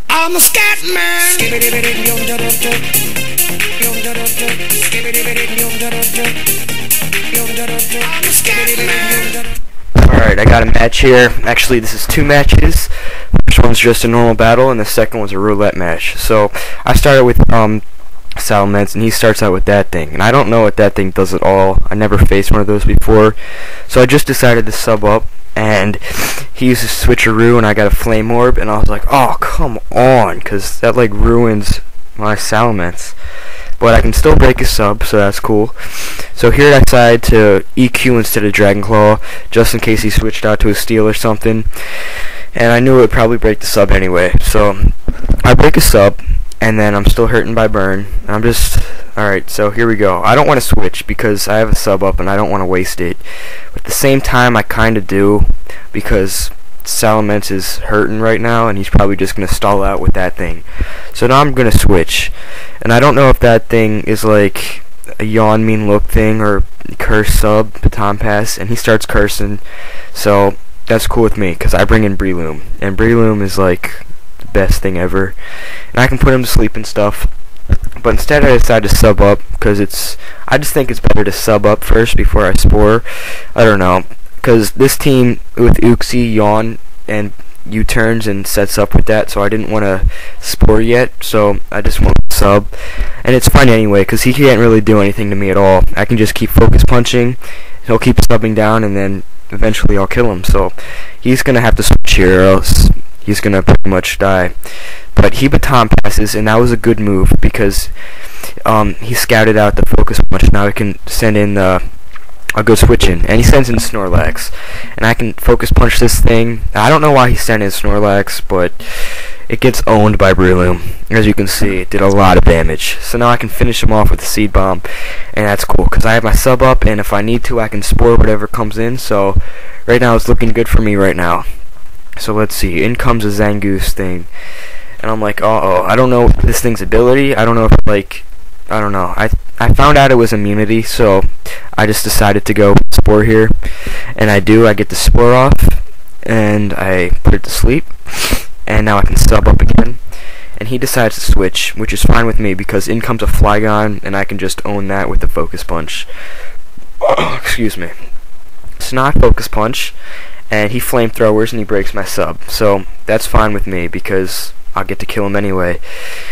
I'm a scat man. Alright, I got a match here. Actually, this is two matches. First one's just a normal battle, and the second one's a roulette match. So, I started with Salamence, and he starts out with that thing. And I don't know what that thing does at all. I never faced one of those before. So I just decided to sub up, and he uses switcheroo, and I got a flame orb, and I was like, oh, come on, because that, like, ruins my Salamence. But I can still break his sub, so that's cool. So here I decided to EQ instead of Dragon Claw, just in case he switched out to a Steel or something. And I knew it would probably break the sub anyway. So I break a sub, and then I'm still hurting by burn. I'm just... Alright, so here we go. I don't want to switch because I have a sub up and I don't want to waste it. But at the same time, I kind of do, because Salamence is hurting right now, and he's probably just going to stall out with that thing. So now I'm going to switch. And I don't know if that thing is like a yawn mean look thing or curse sub, baton pass, and he starts cursing. So that's cool with me, because I bring in Breloom. And Breloom is like the best thing ever. And I can put him to sleep and stuff. But instead I decided to sub up, because I just think it's better to sub up first before I spore. I don't know, because this team with Uxie, Yawn, and U-turns and sets up with that, so I didn't want to spore yet, so I just want to sub. And it's fun anyway, because he can't really do anything to me at all. I can just keep focus punching, he'll keep subbing down, and then eventually I'll kill him. So he's going to have to switch here, or else he's going to pretty much die. But he baton passes, and that was a good move, because he scouted out the focus punch. Now he can send in a good switch in, and he sends in Snorlax, and I can focus punch this thing. I don't know why he sent in Snorlax, but it gets owned by Breloom. As you can see, it did a lot of damage. So now I can finish him off with a Seed Bomb, and that's cool, because I have my sub up, and if I need to, I can spore whatever comes in. So right now it's looking good for me right now. So let's see, in comes a Zangoose thing, and I'm like, uh-oh, I don't know this thing's ability. I don't know if, like, I don't know. I found out it was immunity, so I just decided to go spore here, and I do. I get the spore off, and I put it to sleep, and now I can sub up again. And he decides to switch, which is fine with me, because in comes a Flygon, and I can just own that with the focus punch. Excuse me. So now I focus punch, and he flamethrowers, and he breaks my sub. So that's fine with me, because I'll get to kill him anyway.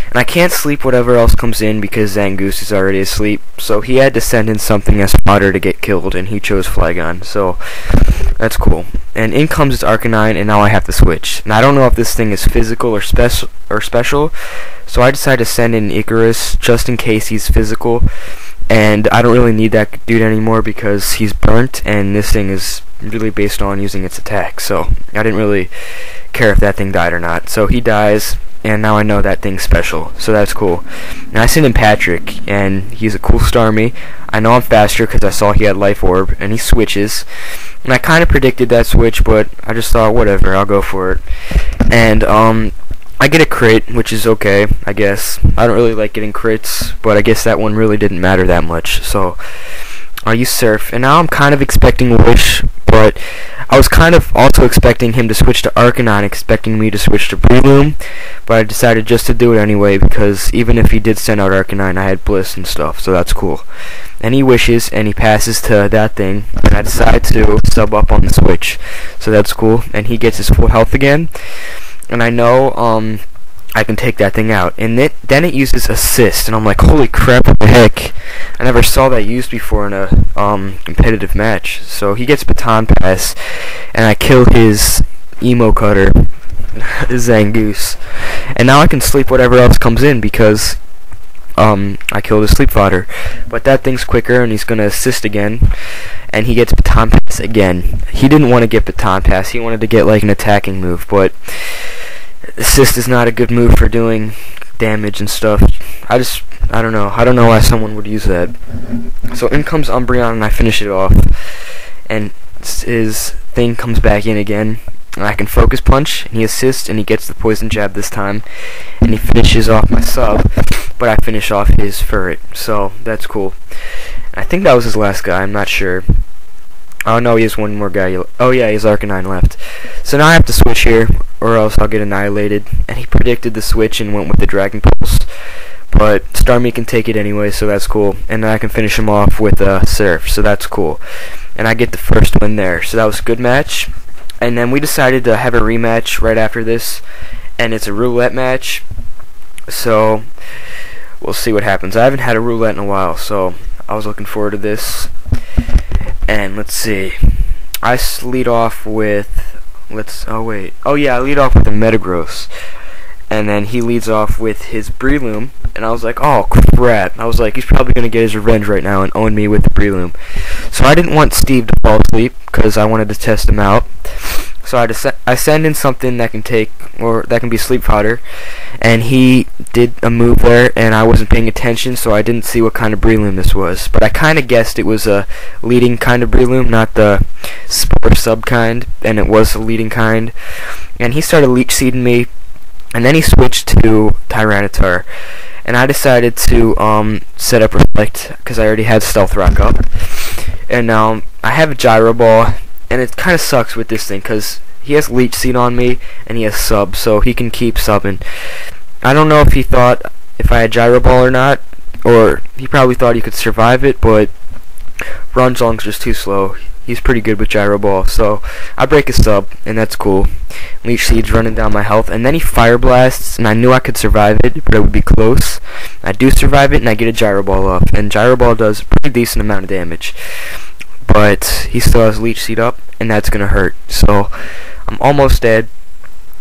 And I can't sleep whatever else comes in, because Zangoose is already asleep. So he had to send in something as fodder to get killed, and he chose Flygon. So that's cool. And in comes his Arcanine, and now I have to switch. And I don't know if this thing is physical or special. So I decided to send in Icarus just in case he's physical. And I don't really need that dude anymore, because he's burnt, and this thing is really based on using its attack. So I didn't really care if that thing died or not. So he dies, and now I know that thing's special, so that's cool. And I sent in Patrick, and he's a cool Starmie. I know I'm faster because I saw he had Life Orb, and he switches. And I kind of predicted that switch, but I just thought, whatever, I'll go for it. And I get a crit, which is okay, I guess. I don't really like getting crits, but I guess that one really didn't matter that much. So I use Surf, and now I'm kind of expecting Wish, but I was kind of also expecting him to switch to Arcanine, expecting me to switch to Breloom, but I decided just to do it anyway, because even if he did send out Arcanine, I had Bliss and stuff, so that's cool. And he wishes, and he passes to that thing, and I decide to sub up on the switch, so that's cool. And he gets his full health again, and I know I can take that thing out. And then it uses Assist, and I'm like, holy crap, what the heck? I never saw that used before in a competitive match. So he gets Baton Pass, and I kill his Emo Cutter, Zangoose. And now I can sleep whatever else comes in, because I killed his Sleep Fodder. But that thing's quicker, and he's going to Assist again, and he gets Baton Pass again. He didn't want to get Baton Pass, he wanted to get like an attacking move, but Assist is not a good move for doing damage and stuff. I don't know why someone would use that. So in comes Umbreon, and I finish it off, and his thing comes back in again, and I can focus punch, and he assists, and he gets the poison jab this time, and he finishes off my sub, but I finish off his Furret, so that's cool. And I think that was his last guy, I'm not sure. Oh no, he has one more guy. Oh yeah, he has Arcanine left. So now I have to switch here, or else I'll get annihilated. And he predicted the switch and went with the Dragon Pulse. But Starmie can take it anyway, so that's cool. And then I can finish him off with Surf, so that's cool. And I get the first win there, so that was a good match. And then we decided to have a rematch right after this, and it's a roulette match. So we'll see what happens. I haven't had a roulette in a while, so I was looking forward to this. And let's see. I lead off with I lead off with a Metagross. And then he leads off with his Breloom, and I was like, oh crap. I was like, he's probably going to get his revenge right now and own me with the Breloom. So I didn't want Steve to fall asleep, because I wanted to test him out. So I send in something that can that can be sleep fodder, and he did a move there, and I wasn't paying attention, so I didn't see what kind of Breloom this was. But I kind of guessed it was a leading kind of Breloom, not the Spore sub kind, and it was a leading kind. And he started leech seeding me. And then he switched to Tyranitar, and I decided to set up Reflect because I already had Stealth Rock up. And now I have a Gyro Ball, and it kind of sucks with this thing because he has Leech Seed on me and he has Sub, so he can keep subbing. I don't know if he thought if I had Gyro Ball or not, or he probably thought he could survive it, but Runzong's just too slow. He's pretty good with Gyro Ball, so I break his sub, and that's cool. Leech Seed's running down my health, and then he Fire Blasts, and I knew I could survive it, but it would be close. I do survive it, and I get a Gyro Ball up, and Gyro Ball does a pretty decent amount of damage. But he still has Leech Seed up, and that's gonna hurt. So I'm almost dead,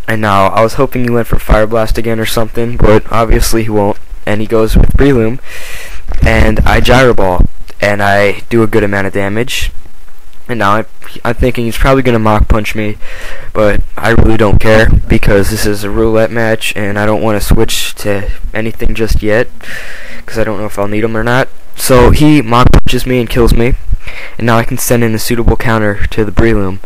and now I was hoping he went for Fire Blast again or something, but obviously he won't. And he goes with Breloom, and I Gyro Ball, and I do a good amount of damage. And now I'm thinking he's probably going to Mach Punch me, but I really don't care because this is a roulette match and I don't want to switch to anything just yet because I don't know if I'll need him or not. So he Mach Punches me and kills me, and now I can send in a suitable counter to the Breloom.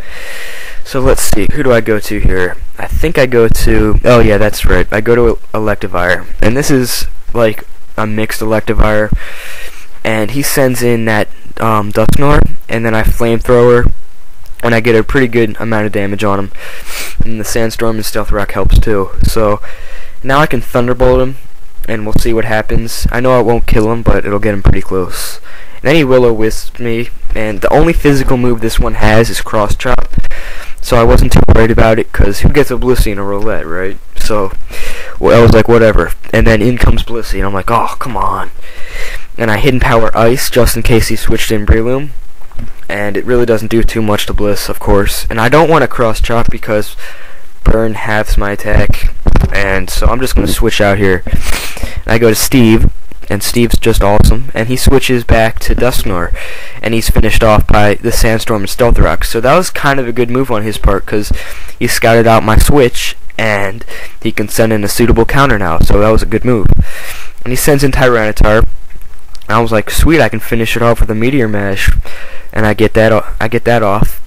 So let's see, who do I go to here? I think I go to, oh yeah, that's right, I go to Electivire, and this is like a mixed Electivire, and he sends in that Dusknoir, and then I Flamethrower, and I get a pretty good amount of damage on him. And the Sandstorm and Stealth Rock helps too. So now I can Thunderbolt him, and we'll see what happens. I know I won't kill him, but it'll get him pretty close. And then he Will-O-Wisps me, and the only physical move this one has is Cross Chop. So I wasn't too worried about it, because who gets a Blissey in a roulette, right? So well, I was like, whatever. And then in comes Blissey, and I'm like, oh, come on. And I Hidden Power Ice, just in case he switched in Breloom. And it really doesn't do too much to Bliss, of course. And I don't want to Cross Chop, because Burn halves my attack. And so I'm just going to switch out here. And I go to Steve, and Steve's just awesome. And he switches back to Dusknoir, and he's finished off by the Sandstorm and Stealth Rock. So that was kind of a good move on his part, because he scouted out my switch, and he can send in a suitable counter now. So that was a good move. And he sends in Tyranitar. I was like, sweet, I can finish it off with a Meteor Mash, and I get that off.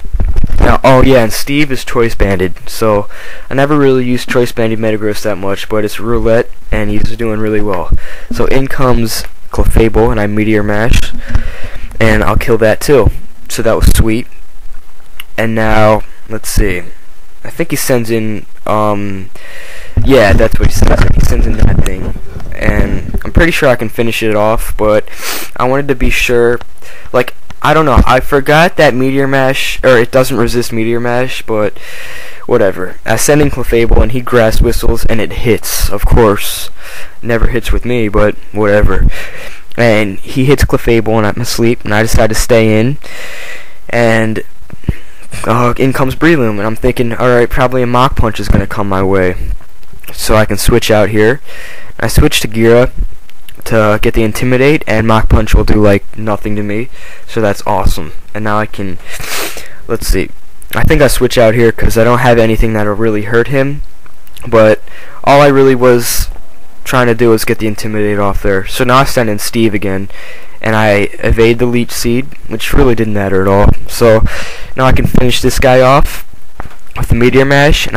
Now, oh yeah, and Steve is Choice Banded, so I never really used Choice Banded Metagross that much, but it's roulette, and he's doing really well. So in comes Clefable, and I Meteor Mash, and I'll kill that too. So that was sweet. And now, let's see. I think he sends in, yeah, that's what he sends in. He sends in that thing. And I'm pretty sure I can finish it off, but I wanted to be sure. Like, I don't know, I forgot that Meteor Mash, or it doesn't resist Meteor Mash, but whatever. I send in Clefable, and he Grass Whistles, and it hits, of course. Never hits with me, but whatever. And he hits Clefable, and I'm asleep, and I decide to stay in. And in comes Breloom, and I'm thinking, alright, probably a Mach Punch is going to come my way. So I can switch out here. I switch to Gira to get the Intimidate, and Mach Punch will do like nothing to me, so that's awesome. And now I can, let's see, I think I switch out here because I don't have anything that'll really hurt him, but all I really was trying to do is get the Intimidate off there. So now I send in Steve again, and I evade the Leech Seed, which really didn't matter at all. So now I can finish this guy off with the Meteor Mash, and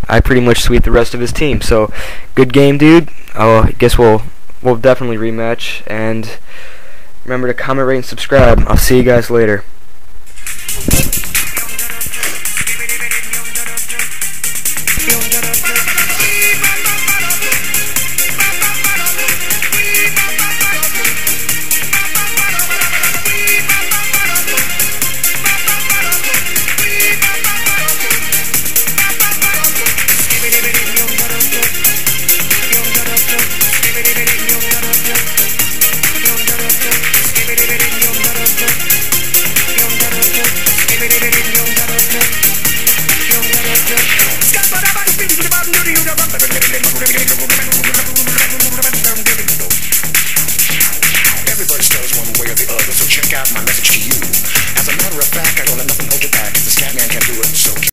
I pretty much sweep the rest of his team. So good game, dude. I guess we'll definitely rematch, and remember to comment, rate, and subscribe. I'll see you guys later.